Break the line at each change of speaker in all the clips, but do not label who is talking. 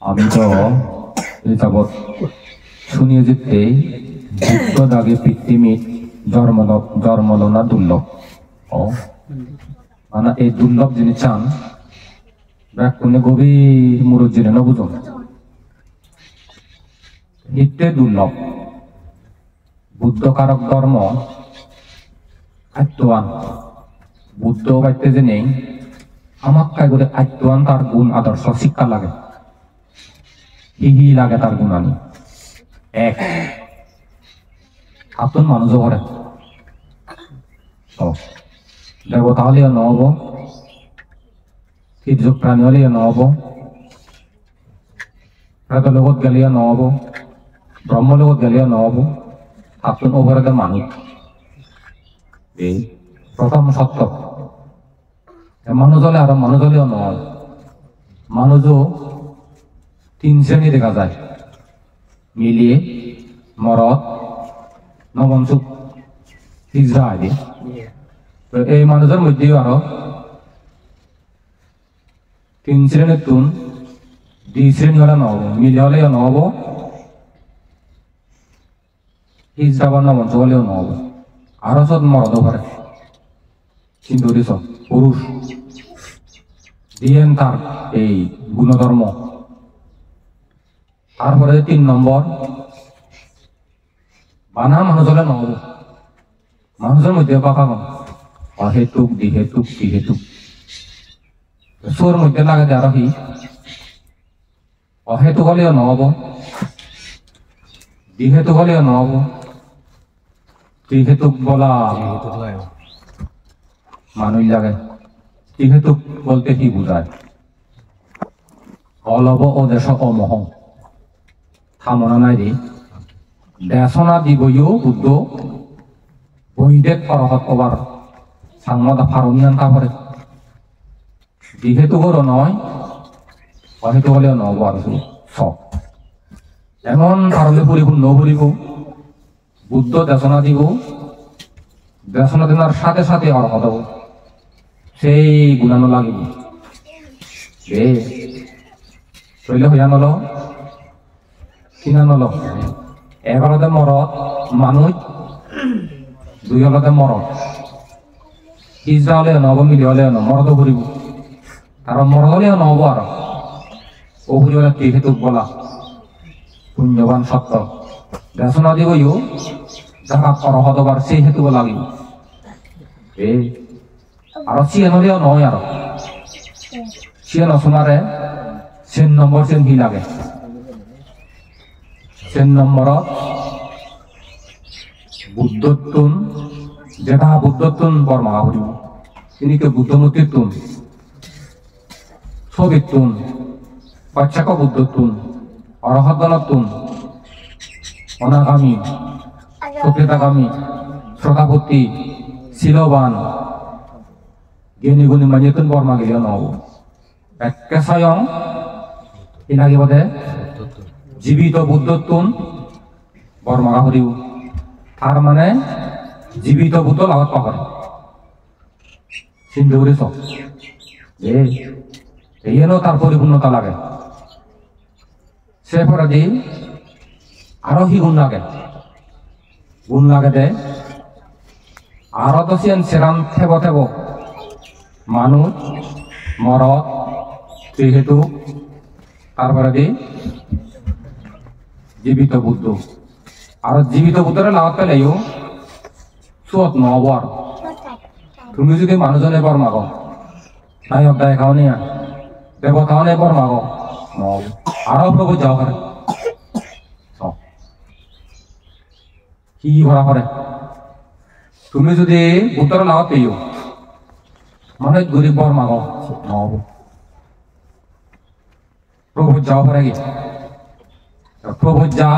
আমি তো এই যাবৎ শুনিয়ে যেতে বুদ্ধ আগে পৃথিবীর জন্মলনা দুর্লভ ও মানে এই দুর্লভ যিনি চান ব্যাকুণে গভীর মুরজ্জিনে না বুঝুন হিতে দুর্লভ বুদ্ধ কারক ধর্ম আত্মবান বুদ্ধ বাইতে যে নেই আমাক কাই করে আত্মবান তার গুণ আদর্শ শিক্ষা লাগে হিহি লাগে তার গুণানি এক আপন মানুষ করে দেবতা হলেও নহব কীর্যক প্রাণী হলেও নহব প্রেত লগত গেলেও নহব ব্রহ্ম লগত গেলেও নহব আপন ওপরে মানুষ এই প্রথম সত্য মানুষ হলে আর মানুষ হলেও নয় মানুষও তিন শ্রেণী দেখা যায় মিলিয়ে মরদ নবনসুখ হিজরা আদি তো এই মানুষের মধ্যেও আরো তিন শ্রেণীর তুন দুই শ্রেণী হলে নহব মিলে হলেও নহব হিজরা বা নবনসুখ হলেও নহব আরো সব মরদ পারে কিন্তু পুরুষ দিয়েন তার এই গুণধর্ম তারপরে ৩ নম্বর বানা মানুষ হলে নহব মানুষের মধ্যে পাকা কম অহেতুক দিহেতুক বিহেতুক সোর মধ্যে লাগে আরো কি অহেতুক হলেও নহব দিহেতুক হলেও নহব ত্রিহেতুক বলা মানুষ লাগে ত্রিহেতুক বলতে কি বুঝায় অলভ ও দেশ অমোহ থামনা নাই রে দেশনা দিবইও বুদ্ধ বৈদেক পরহত কবার সাংমদা ফারমিয়ান তারপরে দিহেতুকরও নয় অহেতু হলেও নহব আর সব এমন কারণে পরিপূর্ণ করিব বুদ্ধ দেশনা দিব দেশনা দেনার সাথে সাথে অর্হত সেই গুণানো লাগিব এ চলে হইয়া নল কিনা নল এক হলতে মরদ মানুষ দুই হলতে মরদ হিজরা হলেও নহব মিলি হলেও ন মরদ ঘুরিব কারণ মরদ হলেও নহব আর ও ঘুরি হলে ত্রিহেতুক বলা পুণ্যবান সত্য দেশনা দিবইও যারা অর্হত বার সেই হেতু লাগিব এ আর চিয়েন হলেও নয় আর চিয়েন অসমারে সেন নম্বর সেন হি লাগে সেন নম্বরত বুদ্ধত্বন যেটা বুদ্ধত্বন বর্মা করিব তিনি কে বুদ্ধমূর্তির তুন ছবির তুন বাচ্চাক বুদ্ধত্বন অরহতনের তুন অনাগামী সক্রিয়তাগামী শ্রদ্ধাভক্তি শিলবান জ্ঞানী গুণী মানিয়তন বর্মা গেলেও নহব একে স্বয়ং ই লাগিব দে জীবিত বুদ্ধত্বন বর্মা হরিব তার মানে জীবিত বুদ্ধ লগত পাহরে চিন্তা করেছ এইখানেও তার পরিপূর্ণতা লাগে সে পরাধি আরো হি গুণ লাগে দে আরো তো সেরাম থেব মানুষ মরদ ত্রিহেতু তারপরে দি জীবিত বুদ্ধ আর জীবিত বুদ্ধরে লাভত পেলেও চুয়ত নহব আর তুমি যদি মানুষজনে বর মাগ তাই অধ্যায় খাও নিয়া দেবতাও নেই বর মাগ নহব আরো প্রভু যাও করে কি করা করে তুমি যদি বুদ্ধরে লাভত পেও মানে গরিব বর মাগ নহব প্রভু যাও পারে কি প্রভু যা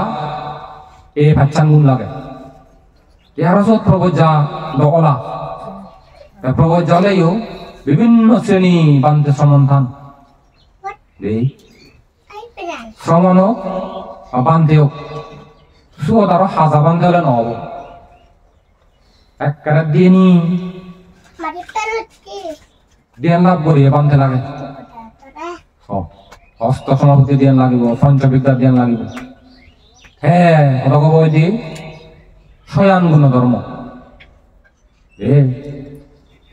এ ভাচ্চান গুণ লাগে ইয়ার প্রভু যা দলা প্রভু জালেও বিভিন্ন শ্রেণী বান্ধে সমাধান শ্রমণ বান্ধেও সুদ আরো হাজা বান্ধে হলে নহব এক দিয়ে নি দিয়ে লাভ করিয়ে বান্ধে লাগে হস্ত সমাপতি দিয়ান লাগিব পঞ্চবিদ্যা দিয়ান লাগিব হ্যাঁ কথা কব এটি শয়ান গুণধর্ম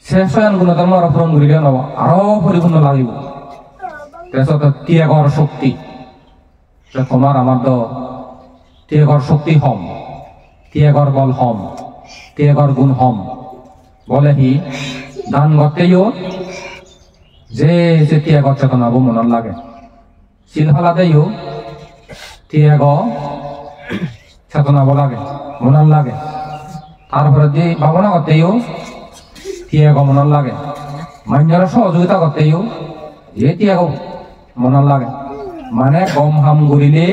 সে শয়ান গুণধর্ম আর পূরণ করিলে নব আরো পরিপূর্ণ লাগিব তাৰপিছত ত্যাগৰ শক্তি তোমার আমার তো ত্যাগৰ শক্তি হম ত্যাগৰ বল হম ত্যাগৰ গুণ হম বলে সি দান গতেও যে ত্যাগৰ চেতনা হব মনত লাগে শিলফালাতেও ত্যাগ চেতনা হব লাগে মনত লাগে তারপরে যে ভাবনা করতেও ত্যাগ মনত লাগে মান্যর সহযোগিতা করতেও যে ত্যাগ মনত লাগে মানে কম হাম করিলে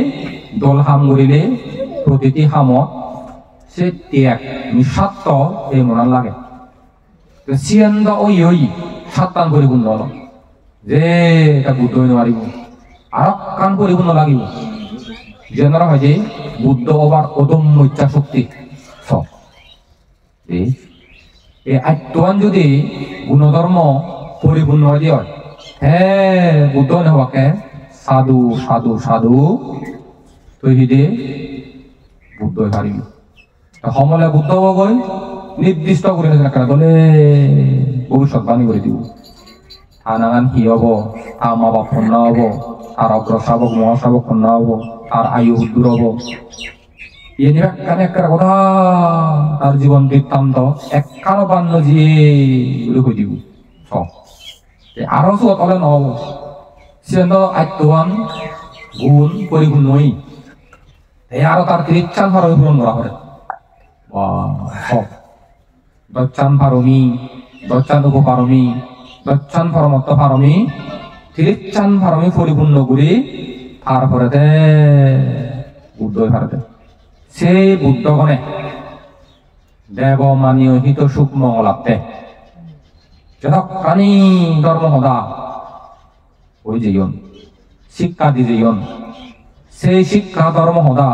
দল হাম করিলে প্রতিটি হামত সে ত্যাগ নিঃস্বার্থ এই মনত লাগে চিয়েন্দ ওই সাতান পরিপূর্ণ হল যে এটা বুদ্ধ হইতে পারিব আর কান পরিপূর্ণ লাগিব যেনরা হয় যে বুদ্ধ হবার অদম্য ইচ্ছা শক্তি সব এই আত্মান যদি গুণধর্ম পরিপূর্ণ হয়ে যায় হ্যাঁ বুদ্ধ নেওয়াকে সাধু সাধু সাধু তৈরি দে বুদ্ধ পারিব সমলে বুদ্ধ গৈ নির্দিষ্ট করে দলে ভবিষ্যৎবাণী করে দিব আনাগান কি হব আর মা বাপ কন্যা হব আর অগ্রশাবক মহাশাবক কন্যা হব আর আয়ু দূর হব একটা কথা তার জীবন বৃত্তান্ত একখানো বান্য জিয়ে কৈ দিব আরো তলে নহব সে আত্মবান গুণ পরিপূর্ণই আরো তার তিরিচ্ছান ভারত পূরণ করা হবে দচ্ছান পারমি দচ্ছান উপপারমি দচ্ছান পরমত্ব পারমি তিরিচ্ছান পারমি পরিপূর্ণ করে তারপরে বুদ্ধ ভারতে সেই বুদ্ধগণে দেব মানীয় হিত সুখ মঙ্গলাপ্তে যতখানি ধর্ম সদা ওই যেয়ন শিক্ষা দি যেয়ন সেই শিক্ষা ধর্ম সদা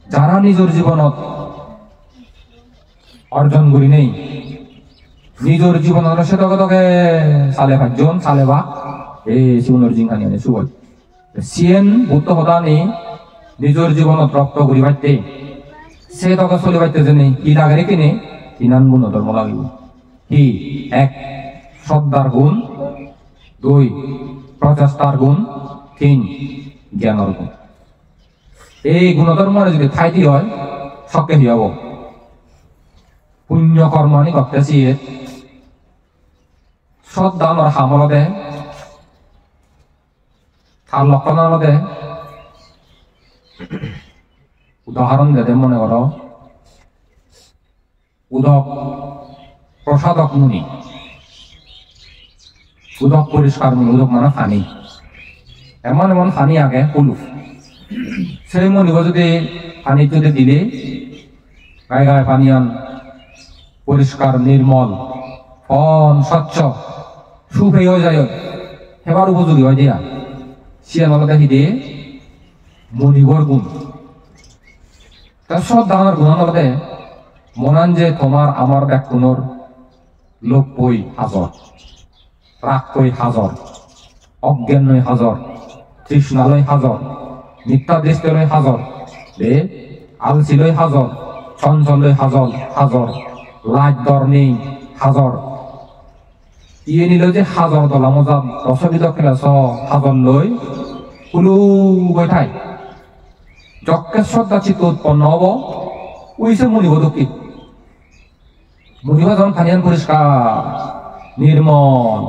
যারা নিজের জীবনত অর্জন করি নেই নিজের জীবনত সে তকে চালে পাঁচজন চালে বা এই জীবনের জিংখানি আনে সুবল সিয়েন বুদ্ধ সদা নেই নিজের জীবনত রক্ত করি পাইতে সে তকে চলি পাইতে যেনে কি লাগে কিনে তিনান গুণ ধর্ম লাগিব কি এক শ্রদ্ধার গুণ দুই প্রচেষ্টার গুণ তিন জ্ঞানের গুণ এই গুণধর্মের যদি ঠাইটি হয় সকে হব পুণ্য কর্মানি করতেছি শ্রদ্ধা আমার হামল দে তার লক্ষণ দে উদাহরণ দে মনে করো উদক প্রসাদক মুনি উদক পরিষ্কার মুনি উদক মানে পানি এমন এমন পানি আগে কুলু সেই মনিব যদি পানি যদি দিলে গায়ে গায়ে পানি আন পরিষ্কার নির্মল ফন স্বচ্ছ সুপেয় হয়ে যায় সেবার উপযোগী হয় দিয়া সিয়া নলে দেখি দিয়ে মনিবর গুণ তার শ্রদ্ধার গুণ নলে মনান যে তোমার আমার ব্যাকুণর লোক বই হাজর রাগ কই হাজর অজ্ঞান নয় হাজর তৃষ্ণালয় হাজর মিথ্যা দৃষ্টিলয় হাজর দে আলসিলয় হাজর চঞ্চলয় হাজর হাজর লাজ দর নেই হাজর ইয়ে নিল যে হাজর দলা মজা দশবিধ খেলাছ হাজর লই কুলু বৈঠাই যকে শ্রদ্ধা চিত্ত উৎপন্ন হব উইছে মনিব দক্ষিণ মনিবা যখন খানিয়ান পরিষ্কার নির্মল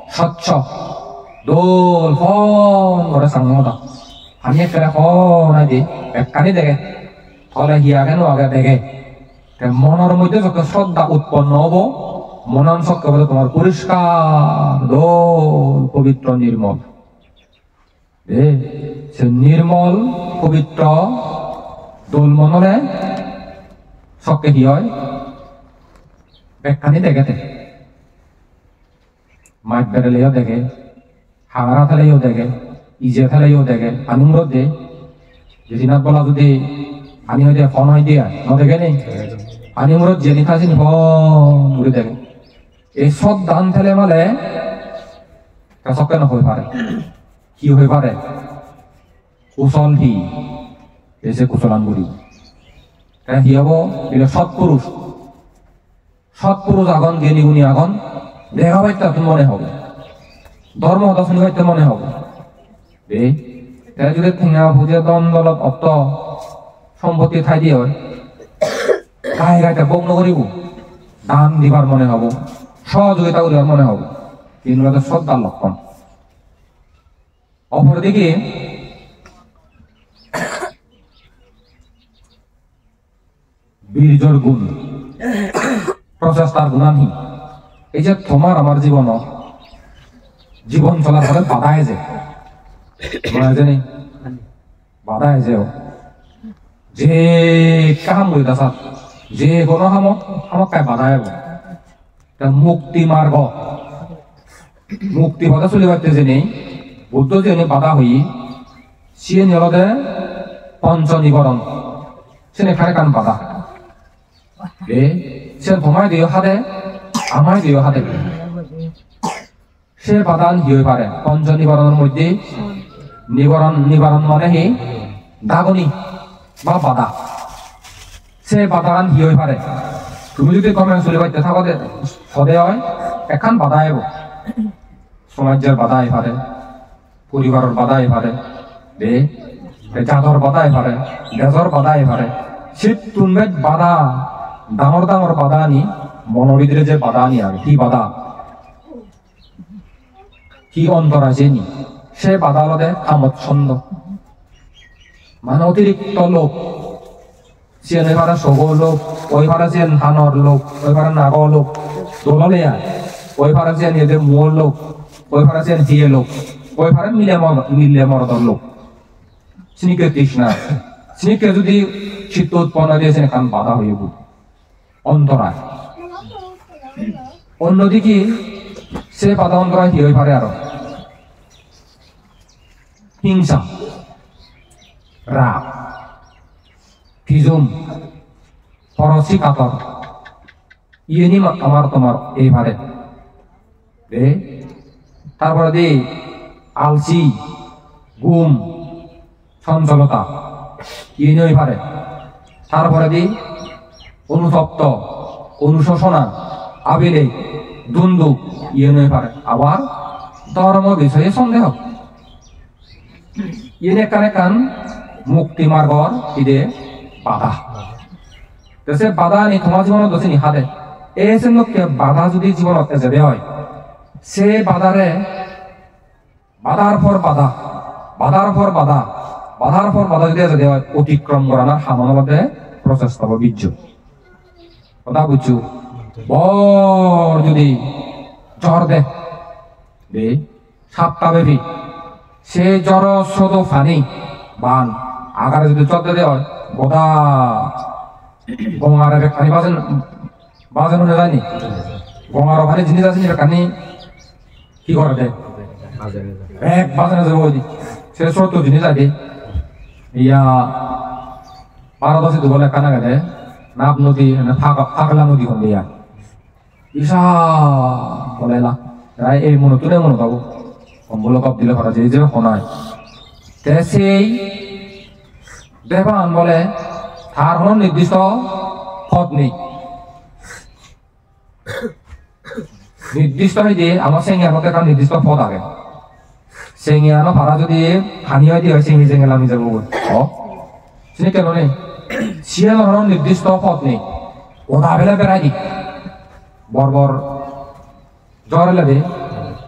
স্বচ্ছ দোল ফন করে সাংমতা আমি একটা ফন দি একখানি দেখে ফলে হিয়া কেন আগে দেখে মনের মধ্যে যখন শ্রদ্ধা উৎপন্ন হব মনন শক্তি বলে তোমার পরিষ্কার দোল পবিত্র নির্মল সে নির্মল পবিত্র দোল মনরে শক্তি কি হয় একখানি দেখে মাইক বেড়ালেও দেখে হাঙারা ফেলেও দেখে ইজে ফেলেও দেখে আনুমরত দে যদি না বলা যদি আনি হয়ে যায় ফোন হয়ে দিয়া ন দেখে নেই আনুমরত জেনি খাসিন ফোন ঘুরে দেখে এই সব দান ফেলে মালে সবকে নকই পারে কি হয়ে পারে কুশল হি এসে কুশলান করি হি হব এটা সৎপুরুষ আগন জ্ঞানী গুণী আগন দেখা পাইতে মনে হবে ধর্ম কথা শুনি পাইতে মনে হবে যদি ঠেঙা ভুজে দম দলত অত সম্পত্তি ঠাই দিয়ে হয় গায়ে গাইতে বক নকরিব দান দিবার মনে হব সহযোগিতা করিবার মনে হব কিন্তু শ্রদ্ধার লক্ষণ অপরদিকে বীর্যর গুণ প্রচেষ্টার গুণানহীন এই যে তোমার আমার জীবন চলার ফলে বাধায় যে বাধা এসেও যে কাম করিতা স্যার যে কোনো হামক কাই বাধা হব মুক্তি মার্গ মুক্তি পথে চলি পারতে যে নেই বুদ্ধ যে বাধা হই সিয়ে নিলদে পঞ্চ নিবরণ সে এখানে কান বাধা সে তোমায় দিও হাতে আমায় দিও হাতে সে বাধা হয়ে পারে পঞ্চ নিবরণের মধ্যে নিবারণ মানে হি দাগনি বা বাধা সে বাধান হি হয়ে পারে তুমি যদি কমে চলি পাইতে থাকো সদে হয় এখান বাধা আইব সমাজের বাধা আই পারে পরিবারের বাধা আই পারে জাতর বাধা আই পারে দেশর বাধা আই পারে শীত তুলবে বাধা ডাঙর ডাঙর বাধা আনি মনোবিদরে যে বাধা আনি আর কি বাধা কি অন্তর আছে নি সে বাধা আলাদা কামত ছন্দ মানে অতিরিক্ত লোক সে এবারে সগো লোক ওই পারে যে ধানর লোক ওই পারে নাগর লোক দোললে ওই পারে যে নিজের মোর লোক ওই পারে যে হিয়ে লোক ওই পারে মিলে মরদর লোক স্নিকে তৃষ্ণা স্নিকে যদি চিত্ত উৎপন্ন দিয়েছেন এখান বাধা হয়ে অন্তরায় অন্যদিকে সে বাধা অন্তরায় কি হয়ে পারে আরো হিংসা রাগ ফিজুম পরশি কাতর ইয়েনি আমার তোমার এইভাবে তারপরে দি আলসি গুম চঞ্চলতা ইয়েনি ওই পারে তারপরে দি অনুতপ্ত অনুশোচনা আবেগে দ্বন্দ্ব ইয়েনি ওই পারে আবার ধর্ম বিষয়ে সন্দেহ ইয়ে কান মুক্তি মার্গর ইদে বাধা সে বাধা নি তোমার জীবনত দোষী নি হাতে এসে লোককে বাধা যদি জীবনত যেতে হয় সে বাধারে বাধার পর বাধা বাধার পর বাধা বাধার পর বাধা যদি যেতে হয় অতিক্রম করানোর সামান্য প্রচেষ্টা বা বীর্য কথা বুঝছো বর যদি জ্বর দে সাতটা বেবি সে জ্বর স্রোত ফানি বান আগারে যদি চলতে দেওয়া হয় গোটা গঙ্গার খানি বাজানো যায়নি গঙ্গার ওখানে জিনিস আছে কানি কি করে দেয় এক বাজানো যাবো ওই সে স্রোত জিনিস আছে ইয়া 12-10 দুগলে কানা গেলে নাপ নদী ফাগলা নদী কোন দিয়া ইসা বলে লা রায় এই মনে তুলে মনে পাবো কম্বল কপ দিলে করা যায় যে শোনায় সেই দেবান বলে তার কোনো নির্দিষ্ট পথ নেই নির্দিষ্ট হয়ে দিয়ে আমার সেঙ্গিয়ার মধ্যে একটা নির্দিষ্ট পথ আগে সেঙ্গিয়ানো ভাড়া যদি হানি হয় দিয়ে সেঙ্গি সেঙ্গেল আমি যাবো সে কেন নেই শিয়াল কোনো নির্দিষ্ট পথ নেই ওটা বেলা বেড়াই দি বর্বর জ্বর লাগে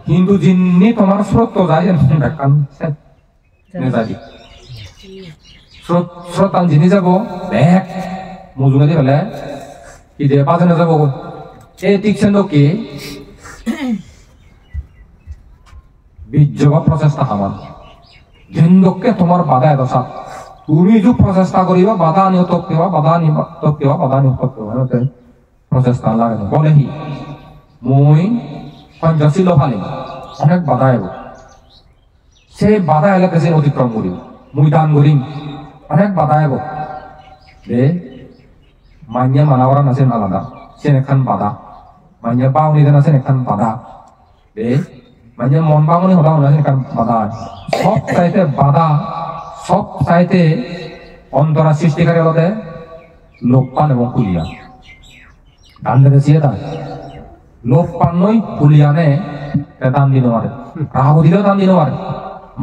কিন্তু যিনি তোমার স্রোত যায় স্রোত যিনি যাব ব্যাগ মজুনা দিয়ে ফেলে কি দিয়ে বাজানো যাব এই টিকছেন কি বীর্য বা প্রচেষ্টা সমান জিন্দকে তোমার বাধা এত সাত তুমি যে প্রচেষ্টা করিবা বাধা আনি তপ্পিবা বাধা আনি তপ্পিবা বাধা আনি তপ্পিবা প্রচেষ্টা লাগে বলে হি মই পঞ্চাশী লোফালি অনেক বাধা এব সেই বাধা এলাকা সে অতিক্রম করিব মুই দান করিম অনেক বাধা এব মাইয়া মানাওয়ারা নাচেন আলাদা সে এখান বাধা মাইয়া পাওনি দেন আছেন এখান বাধা মানে মন বাঙনি হতা হনা কারণ বাধা সব চাইতে বাধা সব চাইতে অন্তরা সৃষ্টিকারী হতে লোকপান এবং কুলিয়া দান দেখেছি এটা লোকপান নই কুলিয়ানে দান দিতে পারে রাহু দিলেও দান দিতে পারে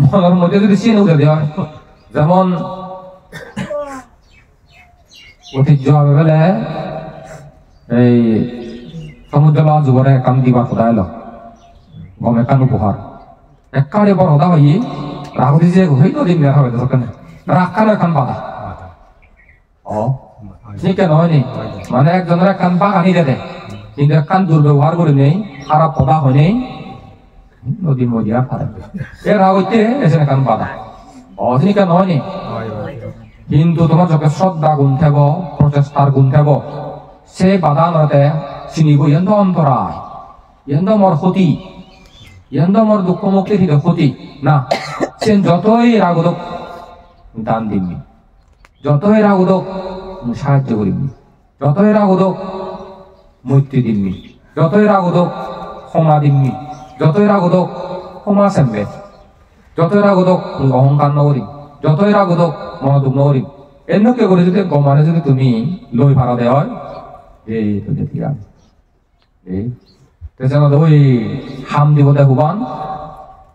মনের মধ্যে যদি চিনে উঠে দেওয়া হয় যেমন ঐতিহ্য হবে বলে এই সমুদ্র যুবরে কান দিবা খোদা এলো গমে কান উপহার একেবারে বড় হতা হই রাহু দিছে হই নদী মেয়ের হবে তো সেখানে রাখানো এখন বাধা ও ঠিক নয়নি মানে একজনের কান বাগানি দে কিন্তু কান দুর্ব্যবহার করে নেই খারাপ কথা হয় নেই নদী মজিয়া খারাপ এ রাহইতে এসে কান বাধা ও ঠিক নয়নি কিন্তু তোমার যখন শ্রদ্ধা গুণ থাকব প্রচেষ্টার গুণ থাকব সে বাধা নতে চিনিব এন্দ অন্তরায় এন্দ মর ক্ষতি এন্দ মর দুঃখ মুক্তির হৃদয় ক্ষতি না সে যতই রাগদক দান দিবি যতই রাগদক সাহায্য করিবি যতই রাগদক মৈত্রী দিবি যতই রাগদক ক্ষমা দিবি যতই রাগদক ক্ষমা সেমবে যতই রাগদক অহংকার নকরি যতই রাগদক মনোযোগ নকরি এনেকে করে যদি গমানে যদি তুমি লই ভাড়া দেওয়া হয় এই তো দেখি এই ওই হাম দিব দেখবান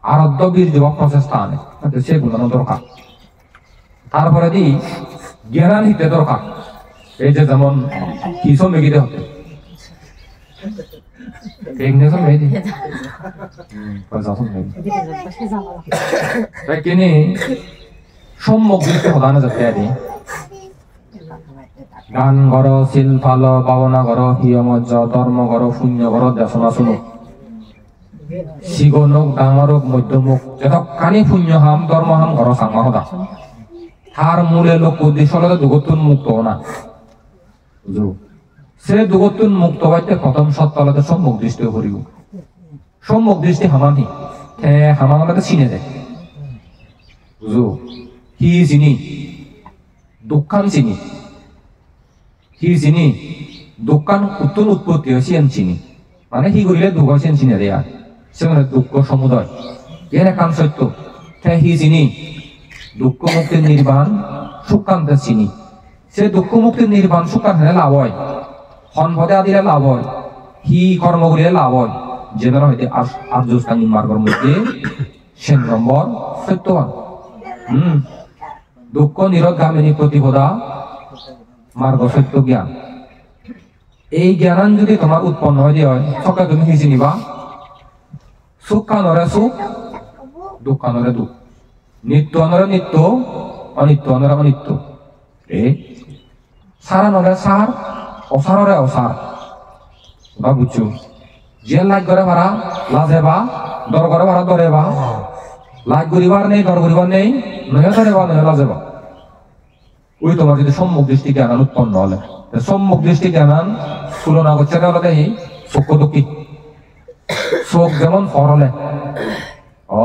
আরাধ্য বীর যুবক প্রচেষ্টা আনে সেগুলো দরকার তারপরে দি জ্ঞান হিতে দরকার এই যে যেমন কিছু মেগিতে হতে সম্মুখ দৃষ্টি প্রধান যাতে আদি গান ঘর শিল ফাল পাবনা ঘর হিয়মজ্জ ধর্ম ঘর শূন্য ঘর দেশনা শুনো শিগনক ডাঙরক মধ্যমুখ যতখানি শূন্য হাম ধর্ম হাম ঘর সাংমা সদা তার মূলে লোক উদ্দেশ্য হলে দুগতুন মুক্ত না বুঝো সে দুগতুন মুক্ত হইতে প্রথম সত্য হলে সম্মুখ দৃষ্টি করিব সম্মুখ দৃষ্টি হামানি হামা হলে চিনে দেয় বুঝো কি চিনি দোকান চিনি কি চিনি দোকান উত্তর উৎপত্তি হয়েছে চিনি মানে কি করিলে দুঃখ চিনে দেয়া সে মানে দুঃখ সমুদয় এর একান সত্য হি চিনি দুঃখ মুক্তির নির্বাণ সুখান্তের চিনি সে দুঃখ মুক্তির নির্বাণ সুখান্ত লাভ হয় সম্পদে আদিলে লাভ হয় হি কর্ম করিলে লাভ হয় যেন হইতে আর্যস্থানী মার্গের মধ্যে সেন নম্বর সত্যবান দুঃখ নিরোধগামিনী প্রতিপদা মার্গ সত্য জ্ঞান এই জ্ঞান যদি তোমার উৎপন্ন হয়ে হয় সকালে তুমি হিসি নিবা সুখ কানরে সুখ দুঃখ কানরে দুঃখ নিত্য আনরে নিত্য অনিত্য আনরে অনিত্য সারা নরে সার অসাররে অসার বা বুঝছো যে লাগ করে ভাড়া লাজে বা দর করে ভাড়া দরে বা লাগ করিবার নেই দর করিবার নেই নয় দরে বা নয় লাজে বা ওই তোমার যদি সম্মুখ দৃষ্টি জ্ঞান উৎপন্ন হলে সম্মুখ দৃষ্টি জ্ঞান তুলনা করছে দেখি চোখ দুঃখী চোখ যেমন ফরলে ও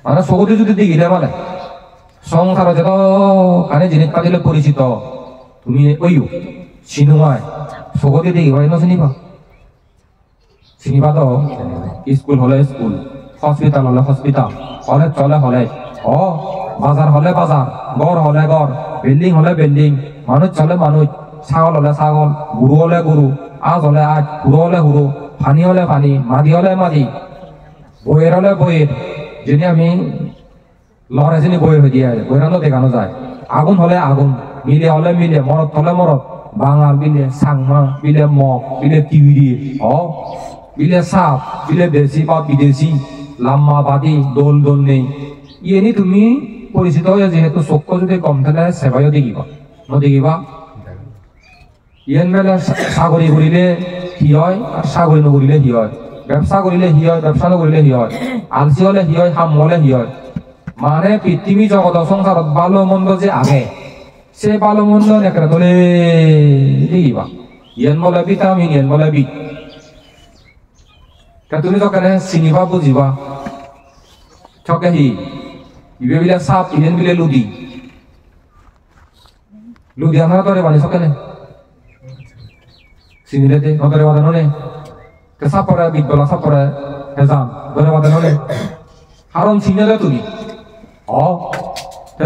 মানে চকুতে যদি দিঘিলে মানে সংসার যত কানে জিনিস পাতিলে পরিচিত তুমি ওইও চিনুমায় চকুতে দেখিবাই না চিনিবা চিনিবা তো স্কুল হলে স্কুল হসপিটাল হলে হসপিটাল কলেজ চলে হলে ও বাজার হলে বাজার গড় হলে গড় বিল্ডিং হলে বিল্ডিং মানুষ চলে মানুষ ছাগল হলে ছাগল গরু হলে গরু আজ হলে আজ হুড়ো হলে হুড়ো পানি হলে পানি মাদি হলে মাদি বইয়ের হলে বইয়ের যদি আমি লড়াই চিনি বইয়ের হয়ে দিয়ে বইরানো দেখানো যায় আগুন হলে আগুন মিলে হলে মিলে মরদ হলে মরদ বাঙাল বিলে সাংমা বিলে মগ বিলে তিউরি ও বিলে সাপ বিলে দেশি বা বিদেশি লাম্মা বাদি দোল দোল নেই ইয়ে তুমি পরিচিত হয়ে যেহেতু চক্ষু যদি কম থাকে সেবাইও দেখিবা নদেখিবা ইয়েন বেলা সাগরি করিলে হি হয় আর সাগরি নকরিলে হি হয় ব্যবসা করিলে হি হয় ব্যবসা নকরিলে হি হয় আলসি হলে হি হয় হাম হলে হি হয় মানে পৃথিবী জগৎ সংসারত ভালো মন্দ যে আগে সে ভালো মন্দ নেকড়ে ধরে দেখিবা ইয়েন বলে ভিটামিন ইয়েন বলে বি তুমি যখন চিনিবা বুঝিবা চকে হি ইবে বিলে সাপ ইবেন বিলে লুদি লুদি আমরা ধরে বানি সকালে চিনিলে দে নদরে বাদানো নে সাপরে বিদ্যলা সাপরে হেজান ধরে বাদে হলে হারণ চিনে দে তুমি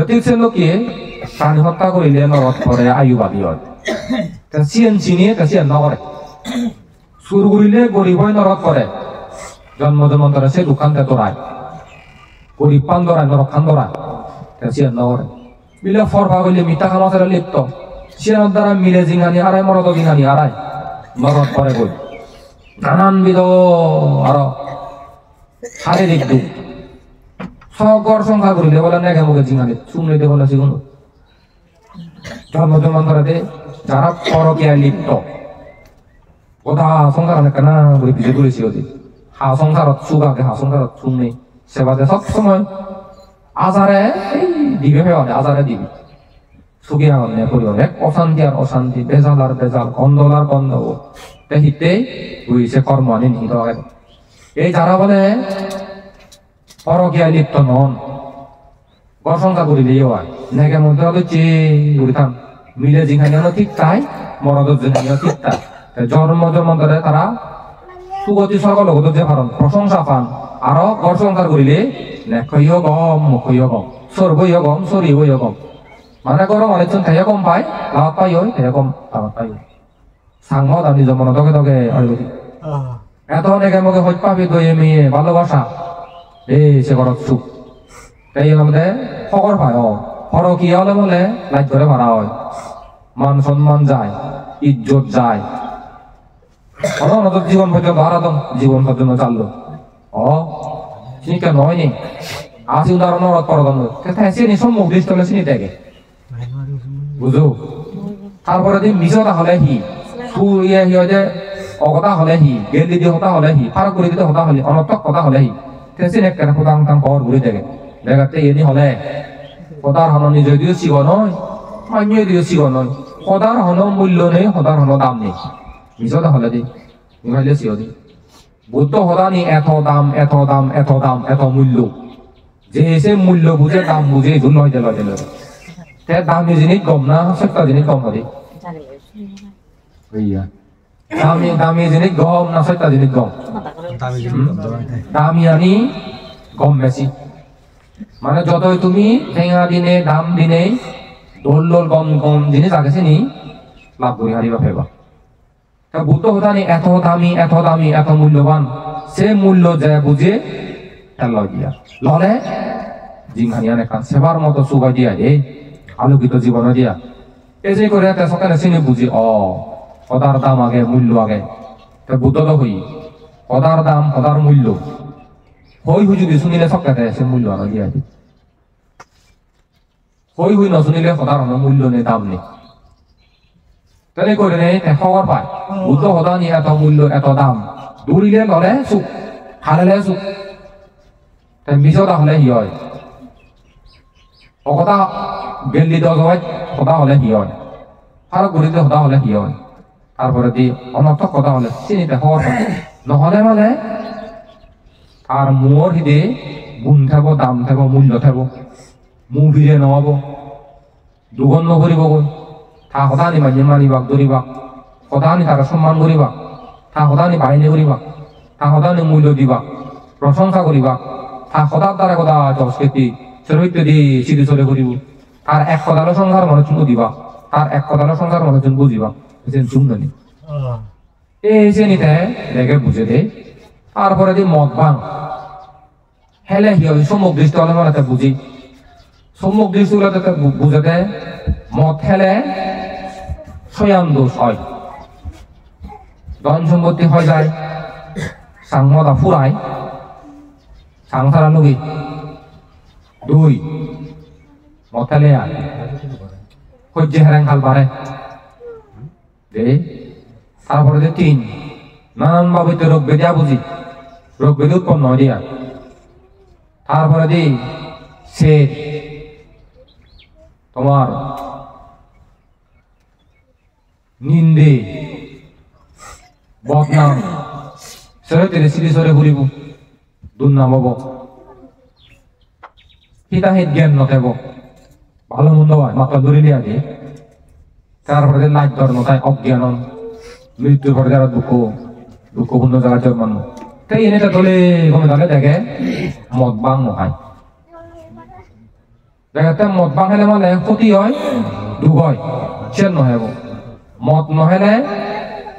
ঠিক সে লোকে প্রাণী হত্যা করিলে নরত করে আয়ুবাদী হয় চিয়েন চিনিয়ে চিয়েন নকরে সুর করিলে গরিব হয় নরত করে জন্ম জন্মান্তরে সে দোকান তে তোরায় গরিব পান ধরায় নরক খান ধরায় চিয়েন নকরে বিলে ফরফা করলে মিঠা খামাচেরা লিপ্ত চিয়েনের দ্বারা মিলে জিঙানি হারায় মরদ জিঙানি হারায় নরত করে বই নানানবিধ আরো শারীরিক দুঃখ সগর সংখ্যা করিলে বলে নেগে মুখে জিঙানি শুনলে দেখো না সেগুলো জন্ম জন্মান্তরে যারা পরকীয়া লিপ্ত ওটা সংসার অনেক না বলে পিছিয়ে তুলেছি ওদের হা সংসারত সুখ আগে হা সংসারত সুখ নেই সেবাদে সব সময় আজারে দিবে ফেওয়ানে আজারে দিবি সুখী আনন্দে পরিবারে অশান্তি আর অশান্তি বেজাল আর বেজাল গন্ধল আর গন্ধ হিতে বুঝছে কর্ম আনি নিহিত এই যারা বলে পরকীয়া লিপ্ত নন গড় সংখ্যা করিলেই হয় নেগে মধ্যে হলো চেয়ে থাম মিলে যেখানে ঠিক তাই মরদ যেখানে ঠিক তাই জন্ম জন্মান্তরে তারা সুগতি সকল যে ভারণ প্রশংসা পান আরো গড় সংখ্যা করিলে নেখইও গম মুখইও গম সর্বইও গম সরিবইও গম মানে গরম অনেকজন তাইয়া কম পায় লাভ পাই হয় তাইয়া কম লাভ পাই সাংমত আমি জন্ম দগে দগে এত নেগে মুখে হইত পাবি দয়ে মেয়ে ভালোবাসা সে ঘরত সুখ তাই আমাদের খবর পায় পরকীয়া হলে বলে লাইট ধরে মারা হয় মান সম্মান যায় ইজ্জত যায় জীবন পর্যন্ত হারাতম জীবন পর্যন্ত চাললো চিনি কেন হয়নি আসি উদাহরণ পরদম চিনি সম্মুখ দৃষ্ট হলে চিনি দেখে বুঝো তারপরে দিন মিশতা হলে হি ইয়ে যে অগতা হলে হি গেলি দিয়ে হতা হলে হি ফারক করে দিতে হতা হলে অনর্থক কথা হলে হি তেসিন এক কেন কোথাও তাম পর ঘুরে দেখে দেখাতে এনি হলে সদার হন নিজে দিয়ে শিব নয় মান্য দিয়ে শিব নয় সদার হন মূল্য নেই সদার হন দাম নেই মিশতা হলে দি মিশাইলে শিব দি বুদ্ধ সদানি এত দাম এত দাম এত দাম এত মূল্য যে সে মূল্য বুঝে দাম বুঝে এই জন্য হইতে লয় তে দামি জিনিস কম না সস্তা জিনিস কম হবে দামি দামি জিনিস কম না সস্তা জিনিস কম দামি আনি কম বেশি মানে যতই তুমি ঠেঙা দিনে দাম দিনে দোল কম কম জিনিস আগেছে নি লাভ করি হারিবা ফেবা তা বুদ্ধ হতানি এত দামি এত দামি এত মূল্যবান সে মূল্য যে বুঝে লয় দিয়া ললে জিংহানিয়ান একটা সেবার মতো সুগাই দিয়া আলোকিত জীবন দিয়া এই যে করে সকালে চিনি বুঝি সদার দাম আগে মূল্য আগে বুদ্ধ তো হই সদার দাম সদার মূল্য হই হুই যদি শুনিলে সকালে সে মূল্য আনা দিয়া দি হই হুই নশুনিলে সদার মূল্য নেই দাম নেই তাহলে করে নেই খবর পায় বুদ্ধ সদা নি এত মূল্য এত দাম দৌড়িলে ললে সুখ হারালে সুখ তাই মিশতা হলে হি হয় অকথা গেলি দশ হয় সদা হলে হি হয় ফারক ঘুরিতে সদা হলে হি হয় তারপরে দি অনর্থক কথা হলে চিনিতে খবর পায় নহলে মানে আর মোর হিদে গুণ থাকব দাম থাকব মূল্য থাকব মু ভিড়ে নমাব দুগন্ধ করিব গৈ তা সদানি মানি মানিবাক ধরিবাক সদানি তারা সম্মান করিবাক তা সদানি বাহিনী করিবাক তা সদানি মূল্য দিবাক প্রশংসা করিবাক তা সদার দ্বারা কথা সংস্কৃতি চরিত্র দি সিধি চলে করিব তার এক কথালো সংসার মনে চুন দিবা তার এক কথালো সংসার মনে চুন বুঝিবা চুমনি এই সে নিতে দেখে বুঝে দে তারপরে দি মদ ভাঙ হেলে হি সম্মুখ দৃষ্টি হলে মানে বুঝি সম্মুখ দৃষ্টি হলে বুঝাতে মদ হেলে সয়ান দোষ হয় ধন সম্পত্তি হয়ে যায় সাংমদা ফুরায় সাংসারা লগি দুই মদ হেলে আর সহ্য হেরেং খাল পারে দে তারপরে যে তিন নানান ভাবে রোগ বেদিয়া বুঝি রোগ বেদি উৎপন্ন হয় দিয়া তারপরে দি সে তোমার নিন্দে বদনাম সরে তেরে সিঁড়ি সরে ঘুরিব দুর্নাম হব হিতাহিত জ্ঞান নথাব ভালো মন্দ হয় মাত্রা ধরে লিয়া দিয়ে তারপরে লাইট ধর্ম তাই অজ্ঞান মৃত্যুর পরে যারা দুঃখপূর্ণ জায়গা জন্মানো তাই এনেটা তোলে গমে তাহলে দেখে মদ বাং নহায় দেখাতে মদ বাং হলে মানে ক্ষতি হয় দুঃখ হয় সে নহেব মদ নহলে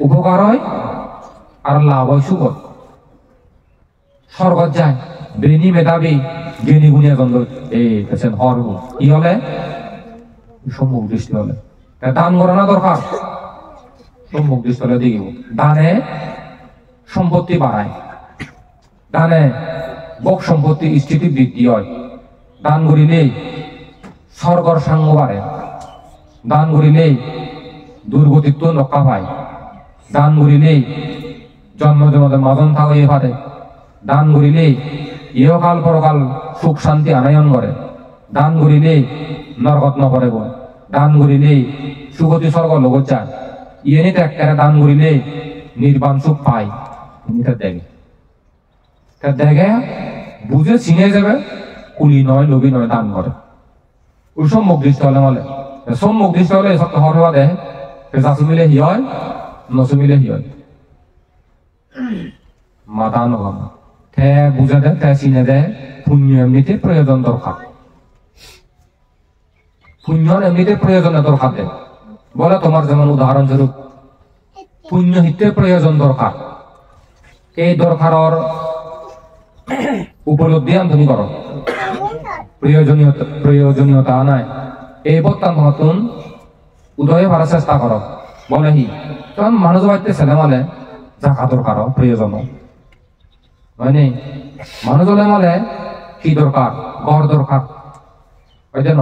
উপকার হয় আর লাভ হয় সুখ হয় স্বর্গত যায় ব্রেনি মেধাবী জ্ঞানী গুণিয়া গন্ধ এই পেছেন হর কি হলে সম্মুখ দৃষ্টি হলে দান করা না দরকার সম্মুখ দৃষ্টি হলে দেখিব দানে সম্পত্তি বাড়ায় দানে বক সম্পত্তি স্থিতি বৃদ্ধি হয় দান করিলে স্বর্গর সাঙ্গ বাড়ে দান করিলে দুর্গতিত্ব রক্ষা পায় দান করিলে জন্ম জগতের মাজন থাকতে পারে দান করিলে ইহকাল পরকাল সুখ শান্তি আনয়ন করে দান করিলে নরকত নপরে গো দান করিলে সুগতি স্বর্গ লগত যায় ইয়ে একটা দান করিলে নির্বাণ সুখ পায় দেখে বুঝে চিনে যাবে কুলি নয় লোভী নয় দান করে ওই সম্মুখ দৃষ্টি হলে মলে সম্মুখ দৃষ্টি হলে এসব হর হওয়া দেয় যাচু মিলে হি হয় নচু মিলে হি হয় মাথা নগাম তে বুঝে দেয় তে চিনে দেয় পুণ্য এমনিতে প্রয়োজন দরকার পুণ্য এমনিতে প্রয়োজনে দরকার দেয় বলে তোমার যেমন উদাহরণস্বরূপ পুণ্য হিতে প্রয়োজন দরকার এই দরকারের উপলব্ধি তুমি করো প্রয়োজনীয়তা নাই এই বর্তান নতুন উদয় করার চেষ্টা করো বলে হি তখন মানুষ বাড়িতে ছেলে মালে জাকা দরকার প্রয়োজন হয়নি মানুষ হলে মালে কি দরকার ঘর দরকার ওই যেন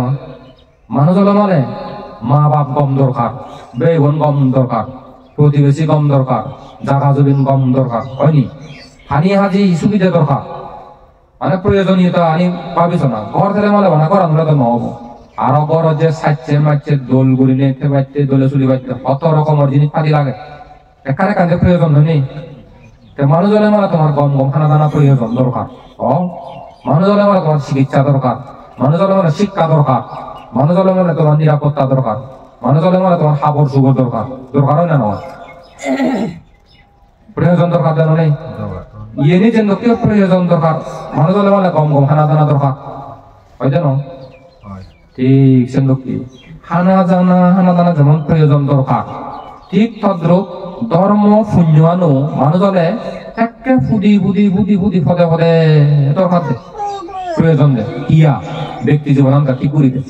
মানুষ হলে মালে মা বাপ গম দরকার বেগুন গম দরকার প্রতিবেশী গম দরকার জাগা জমিন গম দরকার হয়নি হানি হাজি সুবিধা দরকার মানে প্রয়োজনীয়তা আনি ভাবিস না ঘর থেকে মালে বানা করা তো নহব আরো ঘর যে সাইছে মাইছে দোল গুড়ি নেতে বাইতে দোলে চুলি বাইতে কত রকমের জিনিস পাতি লাগে এখানে কাজে প্রয়োজন হয়নি মানুষ হলে মানে তোমার গম গম খানা দানা প্রয়োজন দরকার ও মানুষ হলে মানে তোমার চিকিৎসা দরকার মানুষ হলে মানে শিক্ষা দরকার মানুষ হলে মানে তোমার নিরাপত্তা দরকার মানুষ হলে মানে তোমার খাবার সুগর দরকার দরকার হয় না নয় প্রয়োজন দরকার জানো নেই ইয়ে নিজের লোকের প্রয়োজন দরকার মানুষ হলে মানে গম গম খানা দানা দরকার হয় জানো ঠিক সে লোককে হানা দানা যেমন প্রয়োজন দরকার ঠিক তদ্রুপ ধর্ম পুণ্যানো মানুষ হলে একে ফুদি পদে দরকার দে প্রয়োজন দে ইয়া ব্যক্তি জীবন আমরা ঠিক করে দে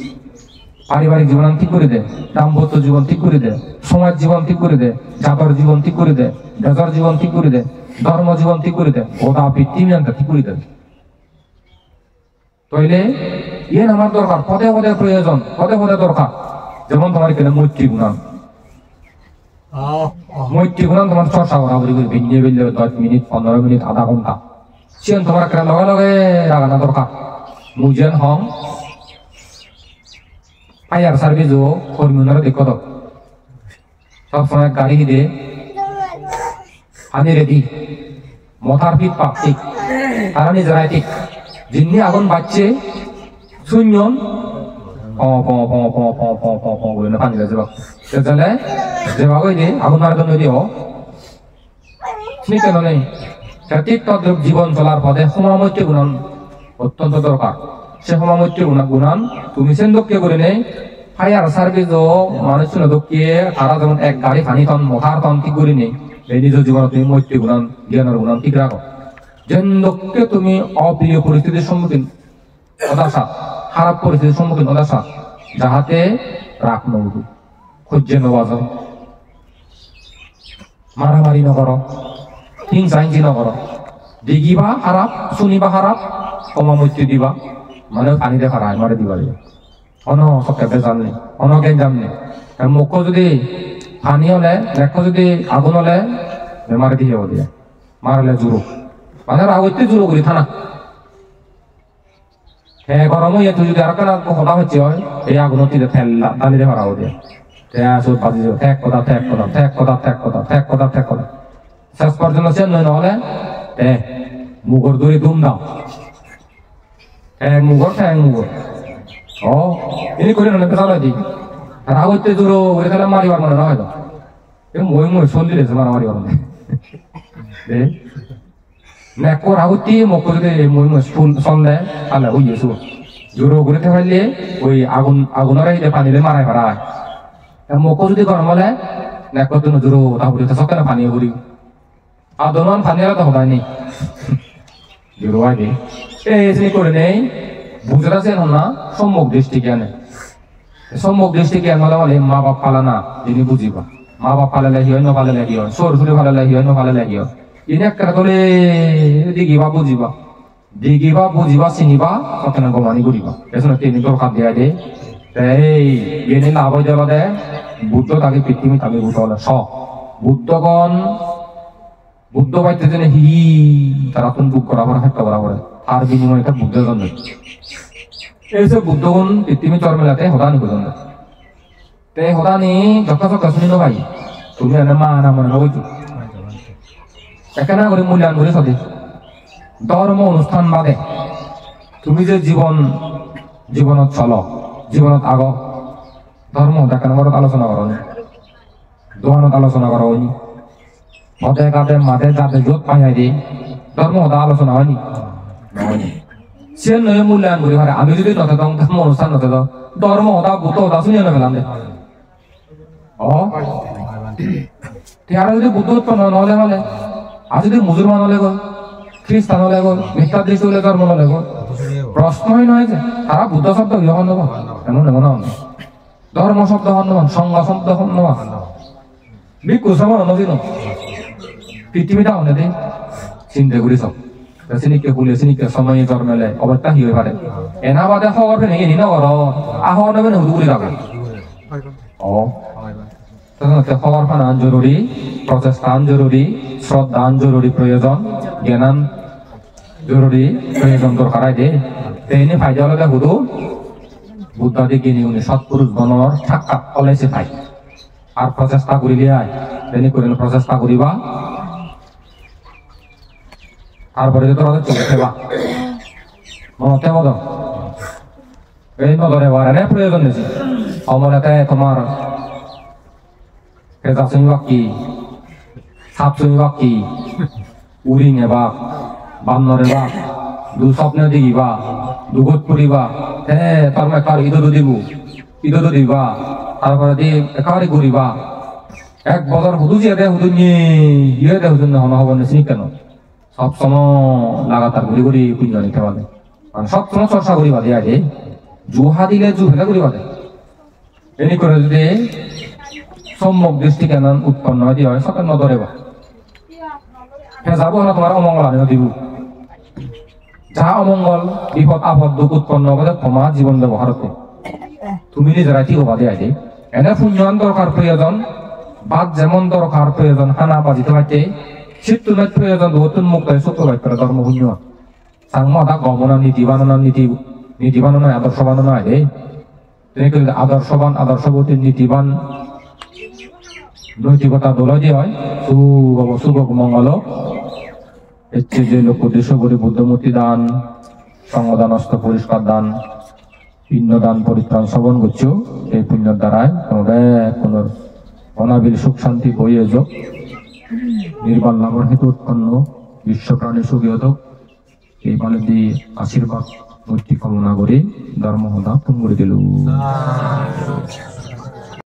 পারিবারিক জীবন ঠিক করে দে দাম্পত্য জীবন ঠিক করে দে সমাজ জীবন ঠিক করে দে জাতর জীবন ঠিক করে দে দেশের জীবন ঠিক করে দে ধর্ম জীবন ঠিক করে দে ওটা পৃথিবী আমরা ঠিক করে দে তাইলে ইয়ে আমার দরকার পদে প্রয়োজন পদে দরকার যেমন তোমার এখানে মৈত্রী গুণান মৈত্রী গুণান তোমার চর্চা করা বলি ভিন্ন 10 মিনিট 15 মিনিট আধা ঘন্টা সেন তোমার একটা লগে লাগানো দরকার মুজেন হং ফায়ার সার্ভিস ও কর্মীরা দেখো তো সবসময় গাড়ি দে আমি রেডি মথার পিঠ পাপ ঠিক তারা নিজেরাই ঠিক যিনি আগুন বাজছে শূন্যন বলে না পানি যাবা সেজলে যেবা কই দে আগুন মারা জন্য দিও ঠিক নেই ঠিক তদ্রুপ জীবন চলার পথে সমামৈত্রী গুণান অত্যন্ত দরকার সে সমামৈত্রী গুণান তুমি সেন দক্ষিয়ে করে নেই ফায়ার সার্ভিস ও মানুষ দক্ষিয়ে তারা যেমন এক গাড়ি পানি তন মথার তন ঠিক করে নেই এই নিজ জীবনে তুমি মৈত্রী গুণান জ্ঞানের গুণান ঠিক রাখো যেন দক্ষে তুমি অপ্রিয় পরিস্থিতির সম্মুখীন হতাশা খারাপ পরিস্থিতির সম্মুখীন হতাশা যাহাতে রাগ নবু খুঁজে নবাজ মারামারি নকর হিংসা হিংসি নকর দেখিবা খারাপ শুনিবা খারাপ কমামৈত্রী দিবা মানে পানি দেখা রায় মারে দিবা অন সবকে জাননি অনকে জাননি মুখ যদি পানি হলে লেখ যদি আগুন হলে বেমারে দিয়ে দিয়ে মারলে জুরু মানে রাগতে জুরু করি থানা হ্যাঁ গরম হয়ে তুই যদি আর কেন হতা হচ্ছে হয় এই আগুন তেল ডালি দিয়ে মারাও দিয়ে ঠেক কথা শেষ পর্যন্ত সে নয় নহলে মুগর দড়ি ধুম দাও মুগর ও এনে করে না পেশালা দি রাগ হইতে জোরো ওই তাহলে মারিবার মনে না হয়তো মই চলি রেছে মারামারি করবে নেকর আগুতি মকো যদি মই ফুল চলে তাহলে ওই এসো জোরো করে থাকলে ওই আগুনের এই পানিতে মারাই ফেরায় মকো যদি গরম হলে নেকর তো জোরো তাহলে সকালে পানি করি আর দোকান পানি তো হয় নি জোরো হয় নি এই করে নেই বুঝরা সে না সম্মুখ দৃষ্টি জ্ঞানে সম্মুখ দৃষ্টি জ্ঞান বলে মা বাপ পালানা যিনি বুঝিবা মা বাপ পালে লাগিও ন পালে লাগিও সর সুরে পালে লাগিও ন পালে লাগিও ইনি একটা করে দিগিবা বুঝিবা চিনিবা কত গমানি করিবা এসব তিনি দরকার দিয়া দে এই এনে লাভ হয়ে যাবা দে বুদ্ধ তাকে পৃথিবী তাকে বুদ্ধ হলে বুদ্ধগণ বুদ্ধ পাইতে জেনে হি তারা তুমি বুক করা করে হাঁটতে করা করে আর বিনিময়ে এটা বুদ্ধের জন্য এই যে বুদ্ধগণ পৃথিবী চরমেলাতে হদানি পর্যন্ত তে হদানি যথা শুনি ভাই তুমি এনে মা না মনে হইতো এখানে করে মূল্যায়ন করে সদে ধর্ম অনুষ্ঠান বাদে তুমি যে জীবনত চলো জীবনত আগ ধর্ম দেখানো ঘরত আলোচনা করো দোকানত আলোচনা করো হয়নি পদে কাটে মাঠে যাতে যত পাই দি ধর্ম হতা আলোচনা হয়নি সে নয় মূল্যায়ন করি পারে আমি যদি নথে দাও ধর্ম অনুষ্ঠান নথে দাও ধর্ম হতা বুদ্ধ হতা শুনিয়ে নেবেলাম দে আর যদি বুদ্ধ উৎপন্ন নহলে হলে আর যদি মুসলমান হলে গো খ্রিস্টান হলে গো মিথ্যা দৃষ্টি হলে ধর্ম হলে গো প্রশ্নই নয় যে তারা বুদ্ধ শব্দ গ্রহণ নেব এমন ধর্ম শব্দ হন্যমান সংঘ শব্দ হন্যমান ভিক্ষু সমান নদীন পৃথিবীটা হনে দে চিন্তা করি সব চিনিকে খুলে চিনিকে সময় জন্মেলে অবস্থা হয়ে পারে এনা বাদে খবর ফেলে এনে নগর আহর নেবে হুদু করে যাবে খবর ফানান জরুরি প্রচেষ্টান জরুরি শ্রদ্ধান জরুরি প্রয়োজন জ্ঞানান জরুরি প্রয়োজন দরকার দে তেনে ফাইদা হলে হুদু বুদ্ধাদি কিনি উনি সৎপুরুষ গণর সাক্ষাৎ কলেছে পাই আর প্রচেষ্টা করিলে আয় তেনে করিলে প্রচেষ্টা করিবা তারপরে তোরা চলে খেবা মনতে বদ এই নজরে বারে প্রয়োজন নেছি অমলাতে তোমার কেজা শুনিবা কি সাপ শুনিবা কি উড়ি নেবা বান্নরে বা দু স্বপ্নে দেখিবা দুগত পড়িবা তার একার ইদতো দিবা তারপরে দিয়ে একেবারে ঘুরিবা এক বছর হুদু যে দেয় হুদু নিয়ে ইয়ে দেয় হুদু নহন হব নেছি কেন সব সময় লাগাতার ঘুরি ঘুরি পুঞ্জ নিতে পারে মানে সব সময় চর্চা করিবা দেয় আগে জুহা দিলে জু ফেলে করিবা দেয় এনে করে যদি সম্যক দৃষ্টি কেন উৎপন্ন দিয়ে হয় সকাল নদরে বা যাবো না তোমার অমঙ্গল আনিও দিব যা অমঙ্গল বিপদ আপদ দুঃখ উৎপন্ন হবে ক্ষমা জীবন ব্যবহারতে তুমি নিজেরা ঠিক হবা দিয়ে আগে এনে পুণ্যান দরকার প্রয়োজন বাদ যেমন দরকার প্রয়োজন হানা বাজিতে পাইতে শীতুনের প্রয়োজন নতুন মুক্ত সত্য বাক্যের ধর্ম পুণ্য সাংমদা গমনা নীতি বানানো আদর্শ বানানো আগে তিনি আদর্শবান আদর্শবতী নীতিবান নৈতিকতা দোলা দিয়ে হয় শুভ মঙ্গল এর যে লোক উদ্দেশ্য করে বুদ্ধমূর্তি দান সঙ্গদান অস্ত্র পরিষ্কার দান পিণ্ড দান পরিত্রাণ শ্রবণ করছো এই পুণ্যের দ্বারায় কোনো অনাবিল সুখ শান্তি বইয়ে যোগ নির্বাণ লাভের হেতু উৎপন্ন বিশ্ব প্রাণী সুখী হত এই বলে দিয়ে আশীর্বাদ মূর্তি কামনা করে ধর্ম হদা তুম করে দিল